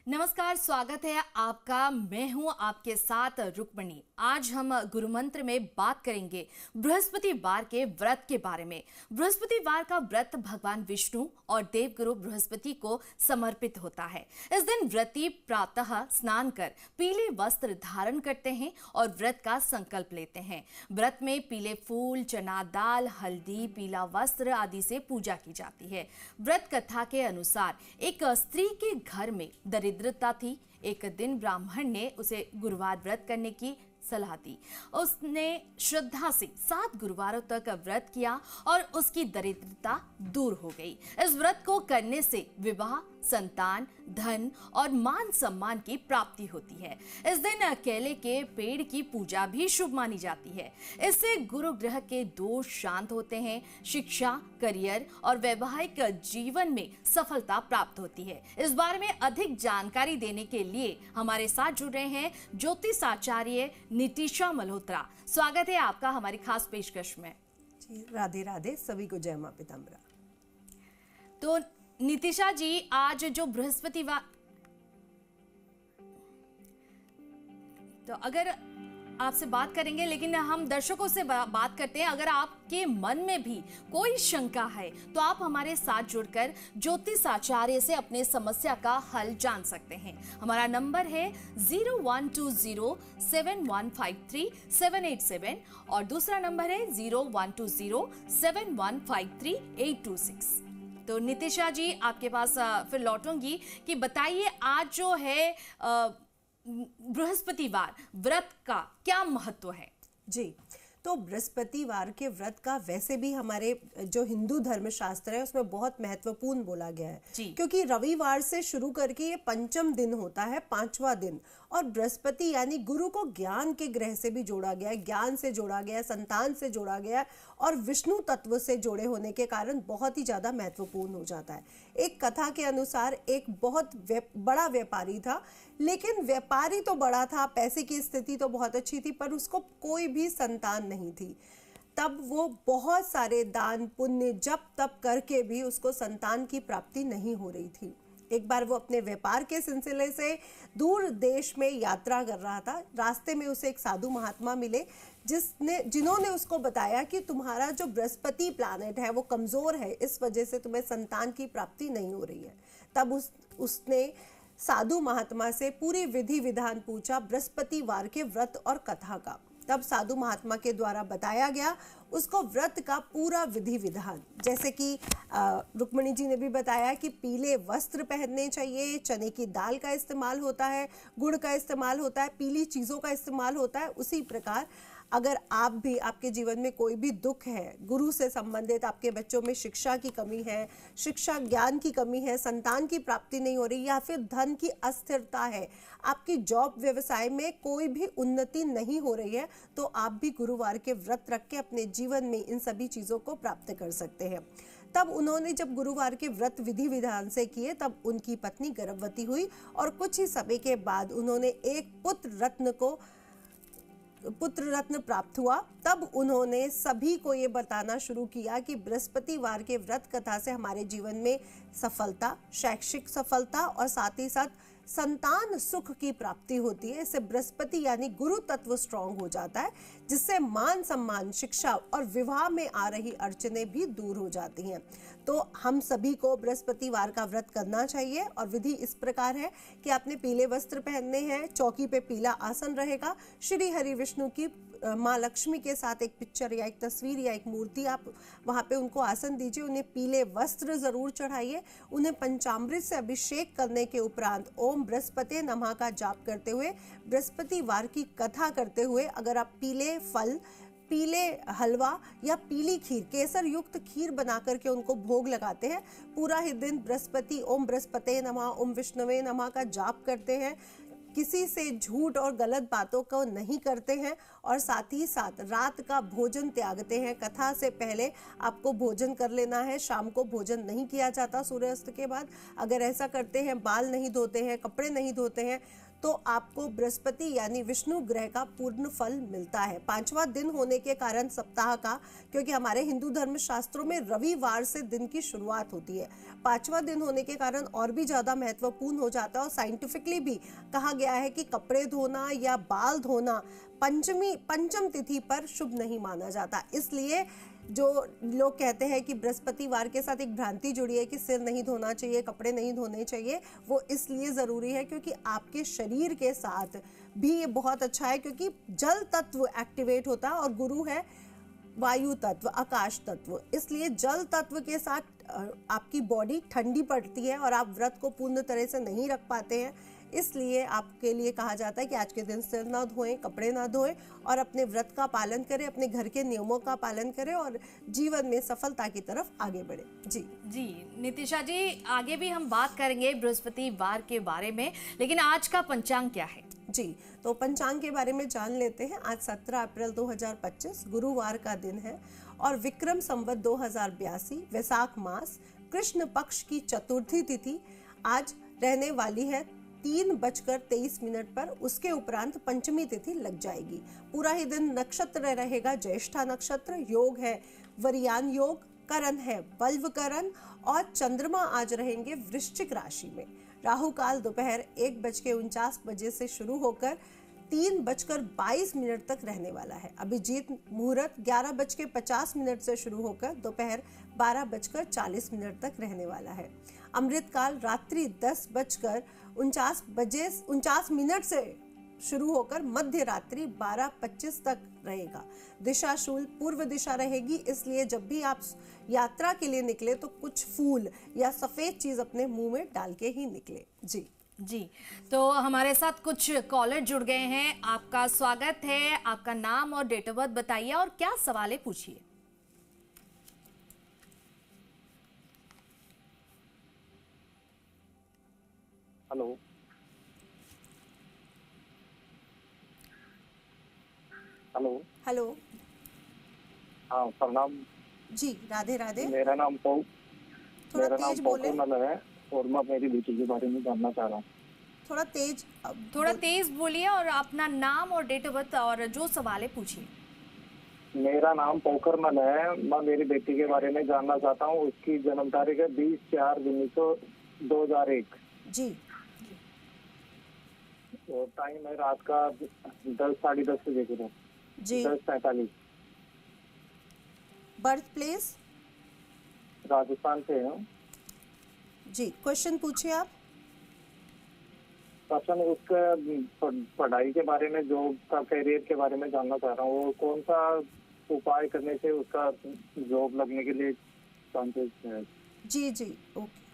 नमस्कार, स्वागत है आपका। मैं हूं आपके साथ रुक्मणी। आज हम गुरु मंत्र में बात करेंगे बृहस्पतिवार के व्रत के बारे में। बृहस्पतिवार का व्रत भगवान विष्णु और देवगुरु बृहस्पति को समर्पित होता है। इस दिन व्रती प्रातः स्नान कर पीले वस्त्र धारण करते हैं और व्रत का संकल्प लेते हैं। व्रत में पीले फूल, चना दाल, हल्दी, पीला वस्त्र आदि से पूजा की जाती है। व्रत कथा के अनुसार एक स्त्री के घर में दरिद्रता थी। एक दिन ब्राह्मण ने उसे गुरुवार व्रत करने की सलाह दी। उसने श्रद्धा से 7 गुरुवारों तक व्रत किया और उसकी दरिद्रता दूर हो गई। इस व्रत को करने से विवाह, संतान, धन और मान सम्मान की प्राप्ति होती है। इस दिन केले के पेड़ की पूजा भी शुभ मानी जाती है। इससे गुरु ग्रह के दोष शांत होते हैं। शिक्षा, करियर और वैवाहिक जीवन में सफलता प्राप्त होती है। इस बारे में अधिक जानकारी देने के लिए हमारे साथ जुड़ रहे हैं ज्योतिष आचार्य नितिशा मल्होत्रा। स्वागत है आपका हमारी खास पेशकश में। जी, राधे राधे, सभी को जय मां पीताम्बरा। तो नितिशा जी, आज जो बृहस्पतिवार, तो अगर आपसे बात करेंगे, लेकिन हम दर्शकों से बात करते हैं। अगर आपके मन में भी कोई शंका है तो आप हमारे साथ जुड़कर ज्योतिष आचार्य से अपने समस्या का हल जान सकते हैं। हमारा नंबर है 01207153 और दूसरा नंबर है 01207153 तो नितिशा जी, आपके पास फिर लौटूंगी कि बताइए आज जो है बृहस्पतिवार व्रत का क्या महत्व है? जी, तो बृहस्पतिवार के व्रत का वैसे भी हमारे जो हिंदू धर्म शास्त्र है उसमें बहुत महत्वपूर्ण बोला गया है, क्योंकि रविवार से शुरू करके ये पंचम दिन होता है, 5वां दिन। और बृहस्पति यानी गुरु को ज्ञान के ग्रह से भी जोड़ा गया है, ज्ञान से जोड़ा गया है, संतान से जोड़ा गया है और विष्णु तत्व से जुड़े होने के कारण बहुत ही ज्यादा महत्वपूर्ण हो जाता है। एक कथा के अनुसार एक बहुत बड़ा व्यापारी था, लेकिन व्यापारी तो बड़ा था, पैसे की स्थिति तो बहुत अच्छी थी, पर उसको कोई भी संतान नहीं थी। तब वो बहुत सारे दान पुण्य जप तप करके भी उसको संतान की प्राप्ति नहीं हो रही थी। एक बार वो अपने व्यापार के सिलसिले से दूर देश में यात्रा कर रहा था। रास्ते में उसे एक साधु महात्मा मिले जिन्होंने उसको बताया कि तुम्हारा जो बृहस्पति प्लैनेट है वो कमजोर है, इस वजह से तुम्हें संतान की प्राप्ति नहीं हो रही है। तब उसने साधु महात्मा से पूरी विधि विधान पूछा बृहस्पतिवार के व्रत और कथा का। तब साधु महात्मा के द्वारा बताया गया उसको व्रत का पूरा विधि विधान, जैसे कि रुक्मणी जी ने भी बताया कि पीले वस्त्र पहनने चाहिए, चने की दाल का इस्तेमाल होता है, गुड़ का इस्तेमाल होता है, पीली चीज़ों का इस्तेमाल होता है। उसी प्रकार अगर आप भी, आपके जीवन में कोई भी दुख है, गुरु से संबंधित, आपके बच्चों में शिक्षा की कमी है, शिक्षा ज्ञान की कमी है, संतान की प्राप्ति नहीं हो रही, या फिर धन की अस्थिरता है, आपकी जॉब व्यवसाय में कोई भी उन्नति नहीं हो रही है, तो आप भी गुरुवार के व्रत रख के अपने जीवन में इन सभी चीज़ों को प्राप्त कर सकते हैं। तब उन्होंने जब गुरुवार के व्रत विधि विधान से किए, तब उनकी पत्नी गर्भवती हुई और कुछ ही समय के बाद उन्होंने एक पुत्र रत्न प्राप्त हुआ। तब उन्होंने सभी को ये बताना शुरू किया कि बृहस्पतिवार के व्रत कथा से हमारे जीवन में सफलता, शैक्षिक सफलता और साथ ही साथ संतान सुख की प्राप्ति होती है। इससे बृहस्पति यानी गुरु तत्व स्ट्रांग हो जाता है, जिससे मान सम्मान, शिक्षा और विवाह में आ रही अड़चने भी दूर हो जाती हैं। तो हम सभी को बृहस्पतिवार का व्रत करना चाहिए और विधि इस प्रकार है कि आपने पीले वस्त्र पहनने हैं, चौकी पे पीला आसन रहेगा, श्री हरि विष्णु की माँ लक्ष्मी के साथ एक पिक्चर या एक तस्वीर या एक मूर्ति, आप वहाँ पे उनको आसन दीजिए, उन्हें पीले वस्त्र जरूर चढ़ाइए, उन्हें पंचामृत से अभिषेक करने के उपरांत ओम बृहस्पति नमः का जाप करते हुए, बृहस्पतिवार की कथा करते हुए, अगर आप पीले फल, पीले हलवा या पीली खीर, केसर युक्त खीर बना करके उनको भोग लगाते हैं, पूरा ही दिन बृहस्पति ओम बृहस्पति नमः, ओम विष्णवे नमः का जाप करते हैं, किसी से झूठ और गलत बातों को नहीं करते हैं और साथ ही साथ रात का भोजन त्यागते हैं। कथा से पहले आपको भोजन कर लेना है, शाम को भोजन नहीं किया जाता सूर्यास्त के बाद। अगर ऐसा करते हैं, बाल नहीं धोते हैं, कपड़े नहीं धोते हैं, तो आपको बृहस्पति यानी विष्णु ग्रह का पूर्ण फल मिलता है। 5वां दिन होने के कारण सप्ताह का, क्योंकि हमारे हिंदू धर्म शास्त्रों में रविवार से दिन की शुरुआत होती है, 5वां दिन होने के कारण और भी ज्यादा महत्वपूर्ण हो जाता है। और साइंटिफिकली भी कहा गया है कि कपड़े धोना या बाल धोना पंचम तिथि पर शुभ नहीं माना जाता। इसलिए जो लोग कहते हैं कि बृहस्पतिवार के साथ एक भ्रांति जुड़ी है कि सिर नहीं धोना चाहिए, कपड़े नहीं धोने चाहिए, वो इसलिए ज़रूरी है क्योंकि आपके शरीर के साथ भी ये बहुत अच्छा है, क्योंकि जल तत्व एक्टिवेट होता है और गुरु है वायु तत्व, आकाश तत्व। इसलिए जल तत्व के साथ आपकी बॉडी ठंडी पड़ती है और आप व्रत को पूर्ण तरह से नहीं रख पाते हैं। इसलिए आपके लिए कहा जाता है कि आज के दिन सिर ना धोएं, कपड़े ना धोएं और अपने व्रत का पालन करें, अपने घर के नियमों का पालन करें और जीवन में सफलता की तरफ आगे बढ़े। जी नितिशा जी, आगे भी हम बात करेंगे बृहस्पतिवार के बारे में, लेकिन आज का पंचांग क्या है? जी, तो पंचांग के बारे में जान लेते हैं। आज 17 अप्रैल 2025 गुरुवार का दिन है और विक्रम संवत 2082 वैसाख मास कृष्ण पक्ष की चतुर्थी तिथि आज रहने वाली है 3:23 पर। उसके उपरांत पंचमी तिथि लग जाएगी। पूरा ही दिन नक्षत्र रहेगा ज्येष्ठा नक्षत्र, योग है वरियान योग, करण है बल्वकरण और चंद्रमा आज रहेंगे वृश्चिक राशि में। राहु काल दोपहर 1:49 से शुरू होकर 3:22 तक रहने वाला है। अभिजीत मुहूर्त 11:50 से शुरू होकर दोपहर 12:40 तक रहने वाला है। अमृत काल रात्रि 10:49 से शुरू होकर मध्य रात्रि 12:25 तक रहेगा। दिशा शूल पूर्व दिशा रहेगी, इसलिए जब भी आप यात्रा के लिए निकले तो कुछ फूल या सफेद चीज अपने मुंह में डाल के ही निकले। जी, तो हमारे साथ कुछ कॉलर जुड़ गए हैं। आपका स्वागत है, आपका नाम और डेट ऑफ बर्थ बताइए और क्या सवाल है पूछिए। Hello hello hello. हाँ, प्रणाम जी, राधे राधे। मेरा नाम थोड़ा तेज बोले है और मैं मेरी बेटी के बारे में जानना चाह रहा हूँ। थोड़ा तेज बोलिए और अपना नाम और डेट ऑफ बर्थ और जो सवाल है पूछिए। मेरा नाम पोखरमल है। मैं मेरी बेटी के बारे में जानना चाहता हूँ। उसकी जन्म तारीख है 20/4/2001 जी। और टाइम है रात का 10-10:30 बजे के जी। 10:45। बर्थ प्लेस राजस्थान से है जी। क्वेश्चन पूछिए आप। क्वेश्चन उसका पढ़ाई के बारे में, जॉब का, करियर के बारे में जानना चाह रहा हूँ। वो कौन सा उपाय करने से उसका जॉब लगने के लिए चांसेस है? जी ओके।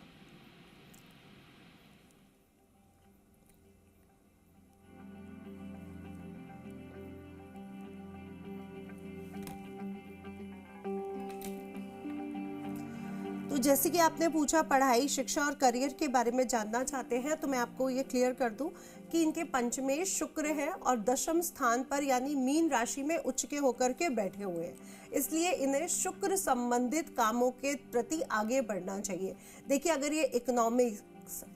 तो जैसे कि आपने पूछा पढ़ाई, शिक्षा और करियर के बारे में जानना चाहते हैं, तो मैं आपको ये क्लियर कर दूं कि इनके पंचमेश शुक्र है और दशम स्थान पर यानी मीन राशि में उच्च के होकर के बैठे हुए हैं। इसलिए इन्हें शुक्र संबंधित कामों के प्रति आगे बढ़ना चाहिए। देखिए, अगर ये इकोनॉमिक्स,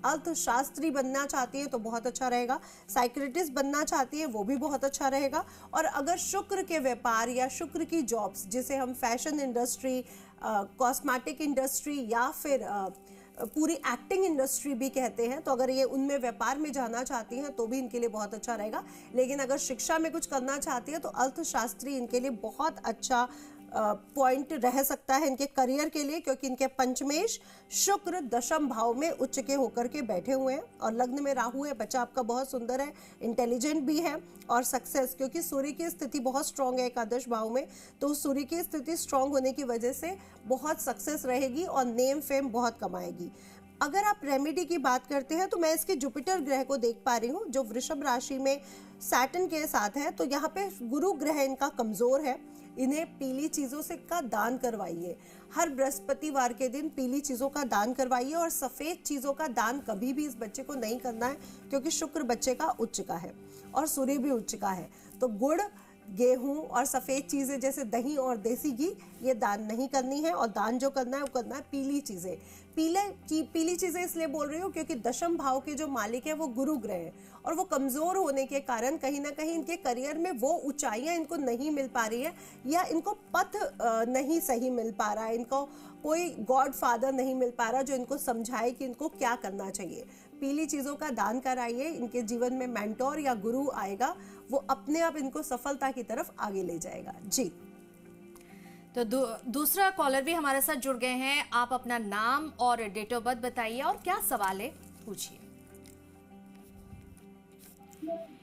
अर्थशास्त्री बनना चाहती है तो बहुत अच्छा रहेगा। साइकियाट्रिस्ट बनना चाहती है वो भी बहुत अच्छा रहेगा। और अगर शुक्र के व्यापार या शुक्र की जॉब्स, जिसे हम फैशन इंडस्ट्री, कॉस्मेटिक इंडस्ट्री या फिर पूरी एक्टिंग इंडस्ट्री भी कहते हैं, तो अगर ये उनमें व्यापार में जाना चाहती हैं तो भी इनके लिए बहुत अच्छा रहेगा। लेकिन अगर शिक्षा में कुछ करना चाहती है तो अर्थशास्त्री इनके लिए बहुत अच्छा पॉइंट रह सकता है इनके करियर के लिए, क्योंकि इनके पंचमेश शुक्र दशम भाव में उच्च के होकर के बैठे हुए हैं और लग्न में राहु है। बच्चा आपका बहुत सुंदर है, इंटेलिजेंट भी है और सक्सेस, क्योंकि सूर्य की स्थिति बहुत स्ट्रांग है एकादश भाव में, तो सूर्य की स्थिति स्ट्रांग होने की वजह से बहुत सक्सेस रहेगी और नेम फेम बहुत कमाएगी। अगर आप रेमेडी की बात करते हैं तो मैं इसके जुपिटर ग्रह को देख पा रही हूँ जो वृषभ राशि में सैटर्न के साथ है। तो यहाँ पे गुरु ग्रह इनका कमजोर है। इन्हें पीली चीजों से का दान करवाइए। हर बृहस्पतिवार के दिन पीली चीजों का दान करवाइए और सफेद चीजों का दान कभी भी इस बच्चे को नहीं करना है, क्योंकि शुक्र बच्चे का उच्च का है और सूर्य भी उच्च का है। तो गुड़ गेहूं और सफ़ेद चीज़ें जैसे दही और देसी घी ये दान नहीं करनी है। और दान जो करना है वो करना है पीली चीज़ें। पीली चीज़ें इसलिए बोल रही हूँ क्योंकि दशम भाव के जो मालिक है वो गुरु ग्रह है और वो कमज़ोर होने के कारण कहीं ना कहीं इनके करियर में वो ऊंचाइयाँ इनको नहीं मिल पा रही है या इनको पथ नहीं सही मिल पा रहा है, इनको कोई गॉड फादर नहीं मिल पा रहा जो इनको समझाए कि इनको क्या करना चाहिए। पीली चीज़ों का दान कराइए, इनके जीवन में मेंटोर या गुरु आएगा, वो अपने आप इनको सफलता की तरफ आगे ले जाएगा। जी तो दूसरा कॉलर भी हमारे साथ जुड़ गए हैं। आप अपना नाम और डेट ऑफ बर्थ बताइए और क्या सवाल है पूछिए।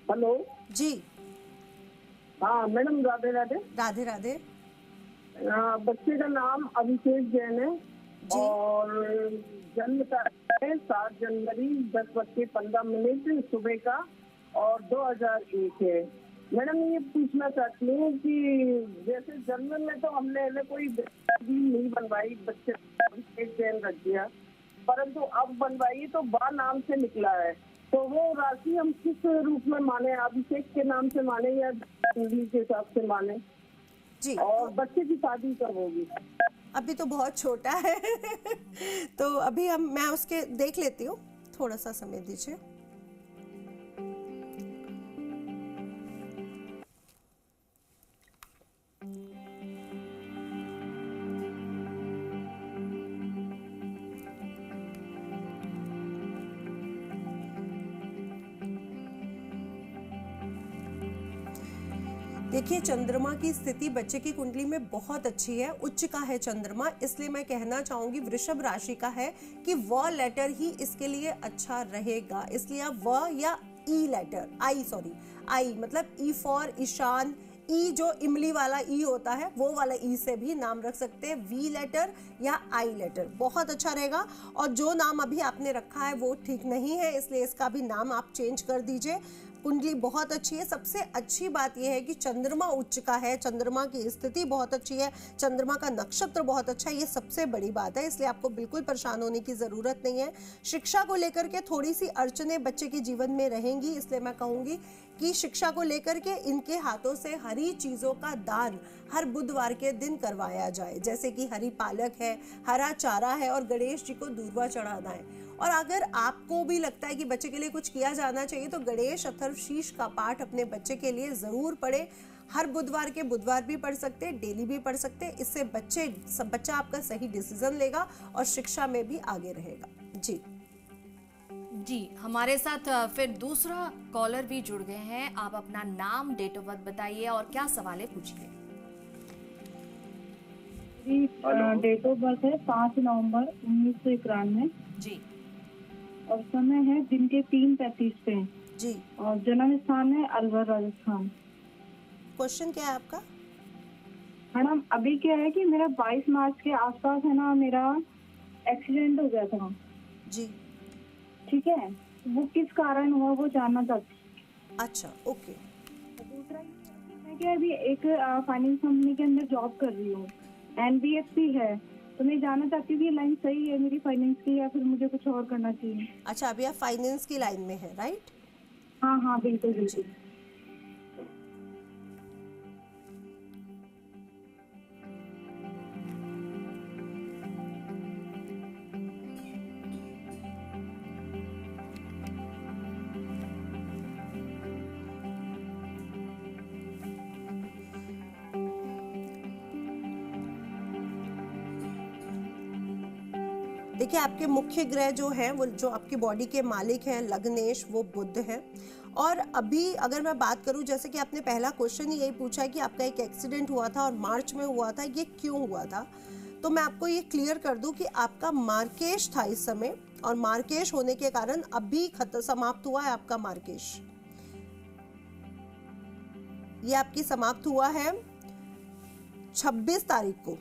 हेलो जी। हाँ मैडम, राधे राधे। राधे राधे। बच्चे का नाम अभिषेक जैन है और जन्म तारीख है 7 जनवरी 10:15 सुबह का और 2001 है। मैडम ये पूछना चाहती हूँ कि जैसे जन्म में तो हमने कोई भी नहीं बनवाई, बच्चे अभिषेक जैन रख दिया, परंतु अब बनवाई तो बा नाम से निकला है, तो वो राशि हम किस रूप में माने, अभिषेक के नाम से माने या हिंदी के हिसाब से माने जी। और बच्चे की शादी कब होगी? अभी तो बहुत छोटा है तो अभी मैं उसके देख लेती हूँ, थोड़ा सा समय दीजिए। देखिए चंद्रमा की स्थिति बच्चे की कुंडली में बहुत अच्छी है, उच्च का है चंद्रमा, इसलिए मैं कहना चाहूंगी वृषभ राशि का है कि व लेटर ही इसके लिए अच्छा रहेगा। इसलिए आप व या ई लेटर, आई मतलब ई फॉर ईशान, ई जो इमली वाला ई होता है वो वाला ई से भी नाम रख सकते हैं। वी लेटर या आई लेटर बहुत अच्छा रहेगा। और जो नाम अभी आपने रखा है वो ठीक नहीं है, इसलिए इसका भी नाम आप चेंज कर दीजिए। कुंडली बहुत अच्छी है। सबसे अच्छी बात यह है कि चंद्रमा उच्च का है, चंद्रमा की स्थिति बहुत अच्छी है, चंद्रमा का नक्षत्र बहुत अच्छा है, ये सबसे बड़ी बात है, इसलिए आपको बिल्कुल परेशान होने की ज़रूरत नहीं है। शिक्षा को लेकर के थोड़ी सी अड़चने बच्चे के जीवन में रहेंगी, इसलिए मैं कहूँगी कि शिक्षा को लेकर के इनके हाथों से हरी चीज़ों का दान हर बुधवार के दिन करवाया जाए, जैसे कि हरी पालक है, हरा चारा है और गणेश जी को दूर्वा चढ़ाना है। और अगर आपको भी लगता है कि बच्चे के लिए कुछ किया जाना चाहिए तो गणेश अथर्वशीष का पाठ अपने बच्चे के लिए ज़रूर पढ़े। हर बुधवार के बुधवार भी पढ़ सकते हैं, डेली भी पढ़ सकते हैं। इससे बच्चा आपका सही डिसीजन लेगा और शिक्षा में भी आगे रहेगा। जी हमारे साथ फिर दूसरा कॉलर भी जुड़ गए हैं। आप अपना नाम, डेट ऑफ बर्थ बताइए और क्या सवाल है पूछिए। डेट ऑफ बर्थ है 5 नवंबर 1991 जी और समय है दिन के 3:35 पे जी और जन्म स्थान है अलवर राजस्थान। क्वेश्चन क्या है आपका? मैडम अभी क्या है कि मेरा 22 मार्च के आसपास है ना, मेरा एक्सीडेंट हो गया था जी। ठीक है, वो किस कारण हुआ वो जानना चाहती। अच्छा ओके। दूसरा मैं क्या अभी एक फाइनेंस कंपनी के अंदर जॉब कर रही हूँ, NBFC है, तो मैं जानना चाहती हूँ कि लाइन सही है मेरी फाइनेंस की या फिर मुझे कुछ और करना चाहिए। अच्छा अभी आप फाइनेंस की लाइन में है, राइट? हाँ बिल्कुल बिल्कुल। देखिए आपके मुख्य ग्रह जो हैं वो जो आपकी बॉडी के मालिक हैं लग्नेश, वो बुध है। और अभी अगर मैं बात करूं, जैसे कि आपने पहला क्वेश्चन ही यही पूछा है कि आपका एक एक्सीडेंट हुआ था और मार्च में हुआ था, ये क्यों हुआ था, तो मैं आपको ये क्लियर कर दूं कि आपका मार्केश था इस समय, और मार्केश होने के कारण अभी समाप्त हुआ है आपका मार्केश। ये आपकी समाप्त हुआ है 26 तारीख को,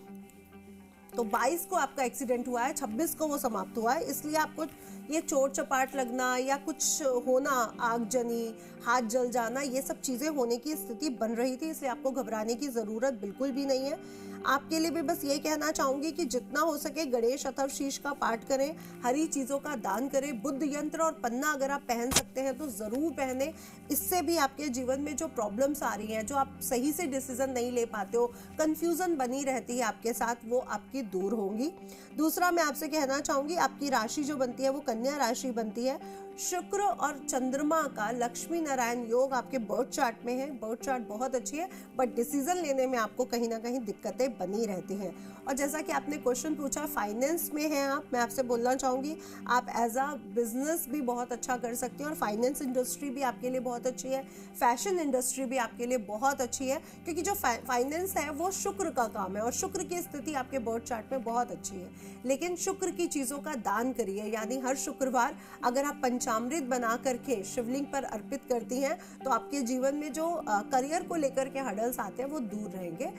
तो 22 को आपका एक्सीडेंट हुआ है, 26 को वो समाप्त हुआ है। इसलिए आपको ये चोट चपाट लगना या कुछ होना, आगजनी, हाथ जल जाना, ये सब चीज़ें होने की स्थिति बन रही थी, इसलिए आपको घबराने की ज़रूरत बिल्कुल भी नहीं है। आपके लिए भी बस ये कहना चाहूंगी कि जितना हो सके गणेश अथर्वशीष का पाठ करें, हरी चीजों का दान करें, बुद्ध यंत्र और पन्ना अगर आप पहन सकते हैं तो जरूर पहने। इससे भी आपके जीवन में जो प्रॉब्लम्स आ रही हैं, जो आप सही से डिसीजन नहीं ले पाते हो, कंफ्यूजन बनी रहती है आपके साथ, वो आपकी दूर होंगी। दूसरा मैं आपसे कहना चाहूंगी, आपकी राशि जो बनती है वो कन्या राशि बनती है। शुक्र और चंद्रमा का लक्ष्मी नारायण योग आपके बर्थ चार्ट में है। बर्थ चार्ट बहुत अच्छी है, बट डिसीजन लेने में आपको कहीं ना कहीं दिक्कतें बनी रहती हैं। और जैसा कि आपने क्वेश्चन पूछा, फाइनेंस में हैं आप, मैं आपसे बोलना चाहूँगी आप एज अ बिजनेस भी बहुत अच्छा कर सकती हैं और फाइनेंस इंडस्ट्री भी आपके लिए बहुत अच्छी है, फैशन इंडस्ट्री भी आपके लिए बहुत अच्छी है, क्योंकि जो फाइनेंस है वो शुक्र का काम है और शुक्र की स्थिति आपके बर्थ चार्ट में बहुत अच्छी है। लेकिन शुक्र की चीज़ों का दान करिए, यानी हर शुक्रवार अगर आप पंचामृत बना करके शिवलिंग पर अर्पित करती हैं तो आपके जीवन में जो करियर को लेकर के हडल्स आते हैं वो दूर रहेंगे।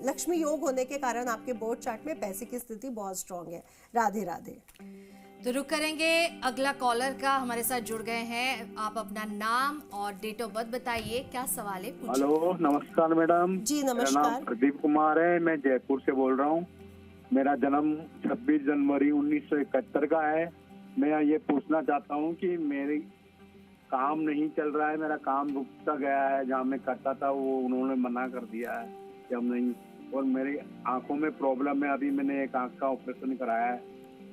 लक्ष्मी योग होने के कारण आपके बर्थ चार्ट में पैसे की स्थिति बहुत स्ट्रांग है। राधे राधे। तो रुक करेंगे अगला कॉलर का, हमारे साथ जुड़ गए हैं। आप अपना नाम और डेट ऑफ बर्थ बताइए, क्या सवाल है? हेलो, नमस्कार मैडम। जी नमस्कार। मेरा नाम प्रदीप कुमार है, मैं जयपुर से बोल रहा हूँ। मेरा जन्म 26 जनवरी 1971 का है। मैं ये पूछना चाहता हूँ कि मेरे काम नहीं चल रहा है, मेरा काम रुकता गया है। जहाँ मैं करता था वो उन्होंने मना कर दिया है कि हम नहीं, और मेरी आंखों में प्रॉब्लम है। अभी मैंने एक आंख का ऑपरेशन कराया है,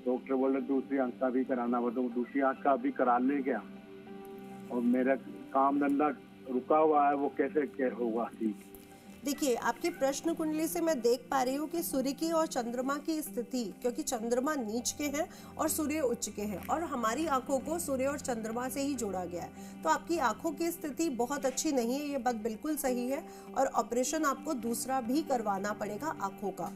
डॉक्टर बोले दूसरी आंख का भी कराना हो, तो दूसरी आंख का भी करा ले क्या? और मेरा काम धंधा रुका हुआ है, वो कैसे होगा? ठीक। देखिए, आपकी प्रश्न कुंडली से मैं देख पा रही हूँ कि सूर्य की और चंद्रमा की स्थिति, क्योंकि चंद्रमा नीच के हैं और सूर्य उच्च के हैं और हमारी आंखों को सूर्य और चंद्रमा से ही जोड़ा गया है, तो आपकी आंखों की स्थिति बहुत अच्छी नहीं है, ये बात बिल्कुल सही है। और ऑपरेशन आपको दूसरा भी करवाना पड़ेगा आंखों का।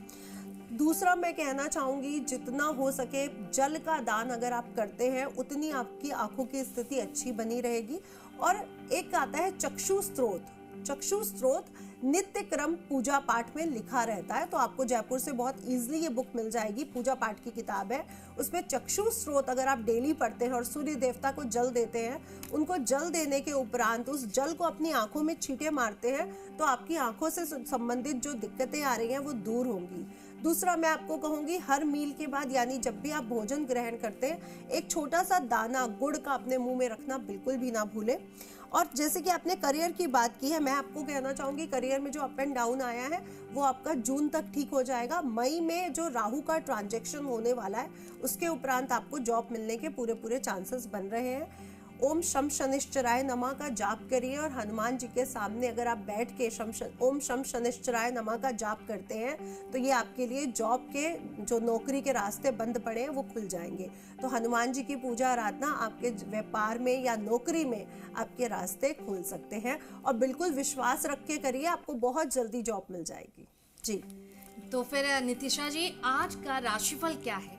दूसरा मैं कहना चाहूँगी, जितना हो सके जल का दान अगर आप करते हैं उतनी आपकी आंखों की स्थिति अच्छी बनी रहेगी। और एक आता है चक्षु स्त्रोत। चक्षु स्त्रोत नित्य क्रम पूजा पाठ में लिखा रहता है, तो आपको जयपुर से बहुत इजीली ये बुक मिल जाएगी। पूजा पाठ की किताब है, उसमें चक्षु स्त्रोत अगर आप डेली पढ़ते हैं और सूर्य देवता को जल देते हैं, उनको जल देने के उपरांत उस जल को अपनी आंखों में छींटे मारते हैं, तो आपकी आंखों से संबंधित जो दिक्कतें आ रही हैं वो दूर होंगी। दूसरा मैं आपको कहूँगी, हर मील के बाद यानी जब भी आप भोजन ग्रहण करते हैं, एक छोटा सा दाना गुड़ का अपने मुंह में रखना बिल्कुल भी ना भूलें। और जैसे कि आपने करियर की बात की है, मैं आपको कहना चाहूँगी करियर में जो अप एंड डाउन आया है वो आपका जून तक ठीक हो जाएगा। मई में जो राहु का ट्रांजैक्शन होने वाला है उसके उपरांत आपको जॉब मिलने के पूरे चांसेस बन रहे हैं। ओम शम शनिश्चराय नमः का जाप करिए और हनुमान जी के सामने अगर आप बैठ के ओम शम शनिश्चराय नमः का जाप करते हैं तो ये आपके लिए जॉब के जो नौकरी के रास्ते बंद पड़े हैं वो खुल जाएंगे। तो हनुमान जी की पूजा आराधना आपके व्यापार में या नौकरी में आपके रास्ते खुल सकते हैं और बिल्कुल विश्वास रख के करिए, आपको बहुत जल्दी जॉब मिल जाएगी। जी, तो फिर नितिशा जी आज का राशिफल क्या है?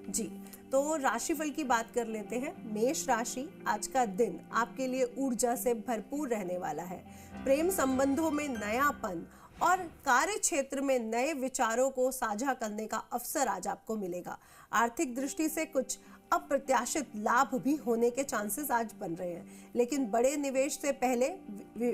जी, तो राशिफल की बात कर लेते हैं। मेष राशि, आज का दिन आपके लिए ऊर्जा से भरपूर रहने वाला है। प्रेम संबंधों में नयापन और कार्य क्षेत्र में नए विचारों को साझा करने का अवसर आज आपको मिलेगा। आर्थिक दृष्टि से कुछ अप्रत्याशित लाभ भी होने के चांसेस आज बन रहे हैं, लेकिन बड़े निवेश से पहले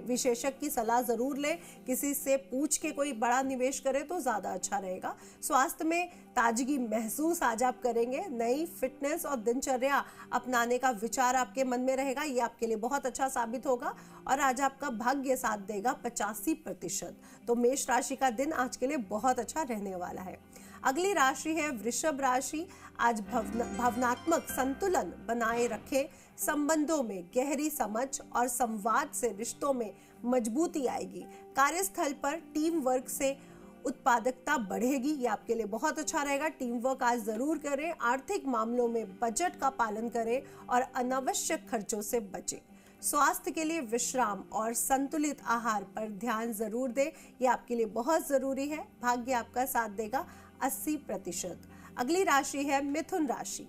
विशेषज्ञ की सलाह जरूर लें। किसी से पूछ के कोई बड़ा निवेश करें तो ज़्यादा अच्छा रहेगा। स्वास्थ्य में ताजगी महसूस आज आप करेंगे। नई फिटनेस और दिनचर्या अपनाने का विचार आपके मन में रहेगा, ये आपके लिए बहुत अच्छा साबित होगा और आज आपका भाग्य साथ देगा 85%। तो मेष राशि का दिन आज के लिए बहुत अच्छा रहने वाला है। अगली राशि है वृषभ राशि। आज भावनात्मक संतुलन बनाए रखें। संबंधों में गहरी समझ और संवाद से रिश्तों में मजबूती आएगी। कार्यस्थल पर टीम वर्क से उत्पादकता बढ़ेगी, ये आपके लिए बहुत अच्छा रहेगा। टीम वर्क आज जरूर करें। आर्थिक मामलों में बजट का पालन करें और अनावश्यक खर्चों से बचें। स्वास्थ्य के लिए विश्राम और संतुलित आहार पर ध्यान जरूर दें, ये आपके लिए बहुत जरूरी है। भाग्य आपका साथ देगा 80%। अगली राशि है मिथुन राशि।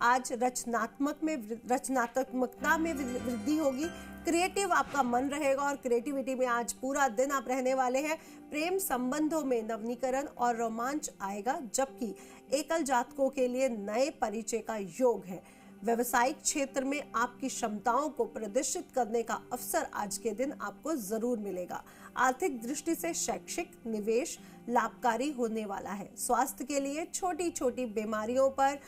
आज रचनात्मकता में वृद्धि होगी। क्रिएटिव आपका मन रहेगा और क्रिएटिविटी में आज पूरा दिन आप रहने वाले हैं। प्रेम संबंधों में नवीनीकरण और रोमांच आएगा, जबकि एकल जातकों के लिए नए परिचय का योग है। व्यवसायिक क्षेत्र में आपकी क्षमताओं को प्रदर्शित करने का अवसर आज के दिन आपको जरूर मिलेगा। आर्थिक दृष्टि से शैक्षिक निवेश लाभकारी होने वाला है। स्वास्थ्य के लिए छोटी छोटी बीमारियों पर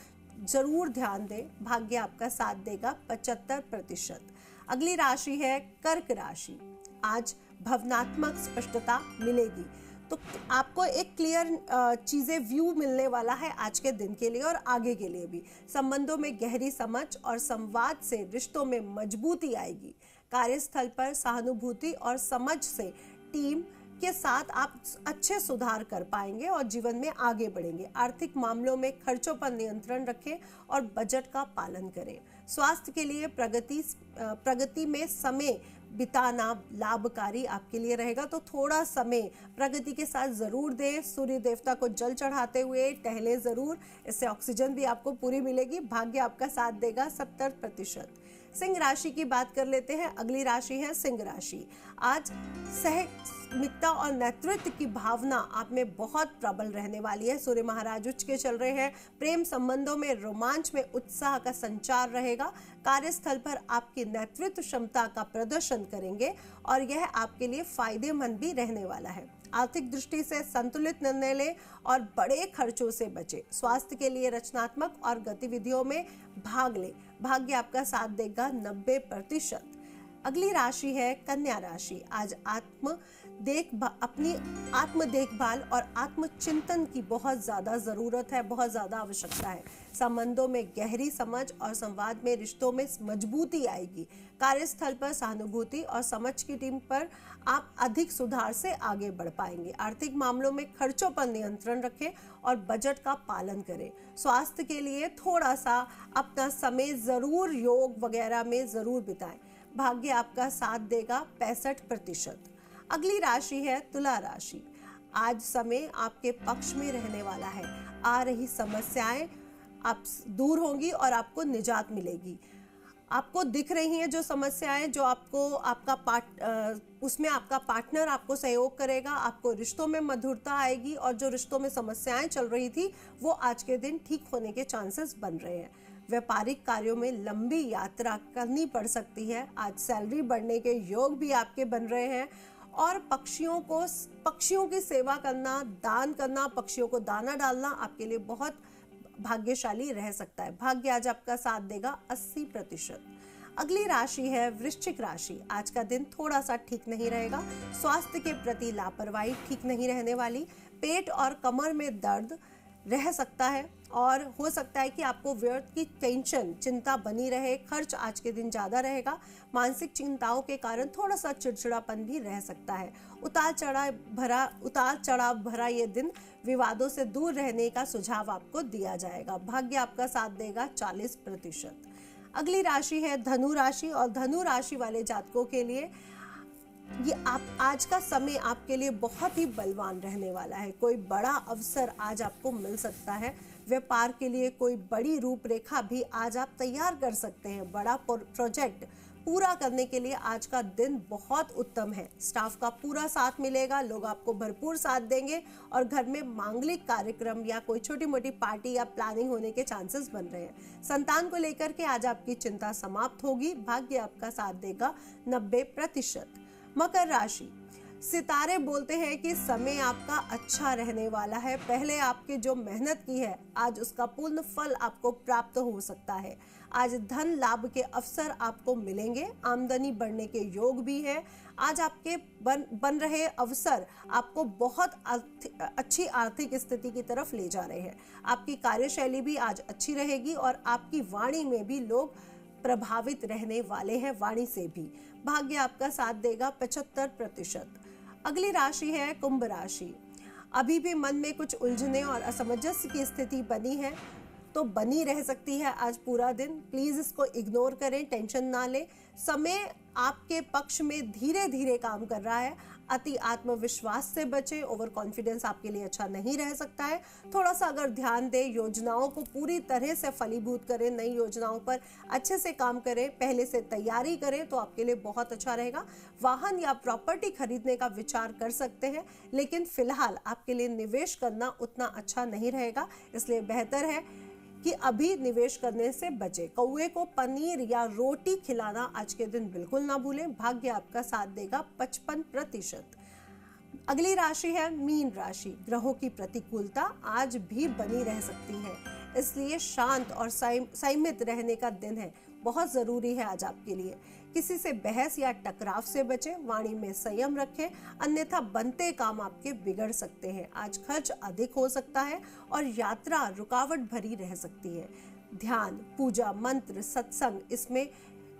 जरूर ध्यान दें। भाग्य आपका साथ देगा 75%। अगली राशि है कर्क राशि। आज भावनात्मक स्पष्टता मिलेगी, तो आपको एक क्लियर चीज़ें व्यू मिलने वाला है आज के दिन के लिए और आगे के लिए भी। संबंधों में गहरी समझ और संवाद से रिश्तों में मजबूती आएगी। कार्यस्थल पर सहानुभूति और समझ से टीम के साथ आप अच्छे सुधार कर पाएंगे और जीवन में आगे बढ़ेंगे। आर्थिक मामलों में खर्चों पर नियंत्रण रखें और बजट का पालन करें। स्वास्थ्य के लिए प्रगति में समय बिताना लाभकारी आपके लिए रहेगा, तो थोड़ा समय प्रगति के साथ जरूर दें। सूर्य देवता को जल चढ़ाते हुए टहले जरूर, इससे ऑक्सीजन भी आपको पूरी मिलेगी। भाग्य आपका साथ देगा 70%। सिंह राशि की बात कर लेते हैं। अगली राशि है सिंह राशि। आज सहमिकता और नेतृत्व की भावना आप में बहुत प्रबल रहने वाली है। सूर्य महाराज उच्च के चल रहे हैं। प्रेम संबंधों में रोमांच में उत्साह का संचार रहेगा। कार्यस्थल पर आपकी नेतृत्व क्षमता का प्रदर्शन करेंगे और यह आपके लिए फायदेमंद भी रहने वाला है। आर्थिक दृष्टि से संतुलित निर्णय लें और बड़े खर्चों से बचें। स्वास्थ्य के लिए रचनात्मक और गतिविधियों में भाग लें। भाग्य आपका साथ देगा 90%। अगली राशि है कन्या राशि। आज अपनी आत्म देखभाल और आत्मचिंतन की बहुत ज़्यादा ज़रूरत है, बहुत ज़्यादा आवश्यकता है। संबंधों में गहरी समझ और संवाद में रिश्तों में मजबूती आएगी। कार्यस्थल पर सहानुभूति और समझ की टीम पर आप अधिक सुधार से आगे बढ़ पाएंगे। आर्थिक मामलों में खर्चों पर नियंत्रण रखें और बजट का पालन करें। स्वास्थ्य के लिए थोड़ा सा अपना समय ज़रूर योग वगैरह में ज़रूर बिताएं। भाग्य आपका साथ देगा 65%। अगली राशि है तुला राशि। आज समय आपके पक्ष में रहने वाला है। आ रही समस्याएं आप दूर होंगी और आपको निजात मिलेगी। आपको दिख रही हैं जो समस्याएं, जो उसमें आपका पार्टनर आपको सहयोग करेगा। आपको रिश्तों में मधुरता आएगी और जो रिश्तों में समस्याएं चल रही थी वो आज के दिन ठीक होने के चांसेस बन रहे हैं। व्यापारिक कार्यों में लंबी यात्रा करनी पड़ सकती है। आज सैलरी बढ़ने के योग भी आपके बन रहे हैं और पक्षियों की सेवा करना, दान करना, पक्षियों को दाना डालना आपके लिए बहुत भाग्यशाली रह सकता है। भाग्य आज आपका साथ देगा 80%। अगली राशि है वृश्चिक राशि। आज का दिन थोड़ा सा ठीक नहीं रहेगा। स्वास्थ्य के प्रति लापरवाही ठीक नहीं रहने वाली। पेट और कमर में दर्द रह सकता है और हो सकता है कि आपको व्यर्थ की चिंता बनी रहे। खर्च आज के दिन ज़्यादा रहेगा। मानसिक चिंताओं के कारण थोड़ा सा चिड़चिड़ापन भी रह सकता है। उतार चढ़ाव भरा ये दिन विवादों से दूर रहने का सुझाव आपको दिया जाएगा। भाग्य आपका साथ देगा 40%। अगली राशि है धनु राशि और धनु राशि वाले जातकों के लिए आज का समय आपके लिए बहुत ही बलवान रहने वाला है। कोई बड़ा अवसर आज आपको मिल सकता है। व्यापार के लिए कोई बड़ी रूपरेखा भी आज आप तैयार कर सकते हैं। बड़ा प्रोजेक्ट पूरा करने के लिए आज का दिन बहुत उत्तम है। स्टाफ का पूरा साथ मिलेगा, लोग आपको भरपूर साथ देंगे और घर में मांगलिक कार्यक्रम या कोई छोटी मोटी पार्टी या प्लानिंग होने के चांसेस बन रहे हैं। संतान को लेकर के आज आपकी चिंता समाप्त होगी। भाग्य आपका साथ देगा 90%। मकर राशि। सितारे बोलते हैं कि समय आपका अच्छा रहने वाला है। पहले आपकी जो मेहनत की है आज उसका पूर्ण फल आपको प्राप्त हो सकता है। आज धन लाभ के अवसर आपको मिलेंगे। आमदनी बढ़ने के योग भी है। आज आपके बन रहे अवसर आपको बहुत अच्छी आर्थिक स्थिति की तरफ ले जा रहे हैं। आपकी कार्यशैली भी आज अच्छी रहेगी और आपकी वाणी में भी लोग प्रभावित रहने वाले हैं, वाणी से भी। भाग्य आपका साथ देगा 75%। अगली राशि है कुंभ राशि। अभी भी मन में कुछ उलझने और असमंजस की स्थिति बनी है तो बनी रह सकती है आज पूरा दिन। प्लीज इसको इग्नोर करें, टेंशन ना लें। समय आपके पक्ष में धीरे धीरे काम कर रहा है। अति आत्मविश्वास से बचें। ओवर कॉन्फिडेंस आपके लिए अच्छा नहीं रह सकता है। थोड़ा सा अगर ध्यान दें, योजनाओं को पूरी तरह से फलीभूत करें, नई योजनाओं पर अच्छे से काम करें, पहले से तैयारी करें तो आपके लिए बहुत अच्छा रहेगा। वाहन या प्रॉपर्टी खरीदने का विचार कर सकते हैं, लेकिन फिलहाल आपके लिए निवेश करना उतना अच्छा नहीं रहेगा। इसलिए बेहतर है कि अभी निवेश करने से बचे। कौवे को पनीर या रोटी खिलाना आज के दिन बिल्कुल ना भूलें। भाग्य आपका साथ देगा 55%। अगली राशि है मीन राशि। ग्रहों की प्रतिकूलता आज भी बनी रह सकती है, इसलिए शांत और संयमित रहने का दिन है, बहुत जरूरी है आज आपके लिए। किसी से बहस या टकराव से बचें, वाणी में संयम रखें, अन्यथा बनते काम आपके बिगड़ सकते हैं। आज खर्च अधिक हो सकता है और यात्रा रुकावट भरी रह सकती है। ध्यान, पूजा, मंत्र, सत्संग, इसमें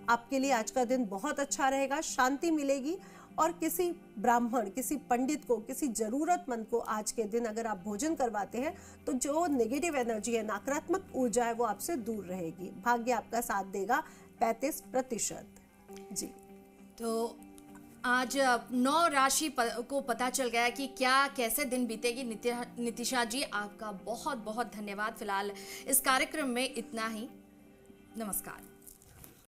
आपके लिए आज का दिन बहुत अच्छा रहेगा, शांति मिलेगी। और किसी ब्राह्मण, किसी पंडित को, किसी जरूरतमंद को आज के दिन अगर आप भोजन करवाते हैं तो जो नेगेटिव एनर्जी है, नकारात्मक ऊर्जा है, वो आपसे दूर रहेगी। भाग्य आपका साथ देगा 35%। जी, तो आज 9 राशि को पता चल गया कि क्या कैसे दिन बीतेगी। नितिशा जी, आपका बहुत बहुत धन्यवाद। फिलहाल इस कार्यक्रम में इतना ही। नमस्कार।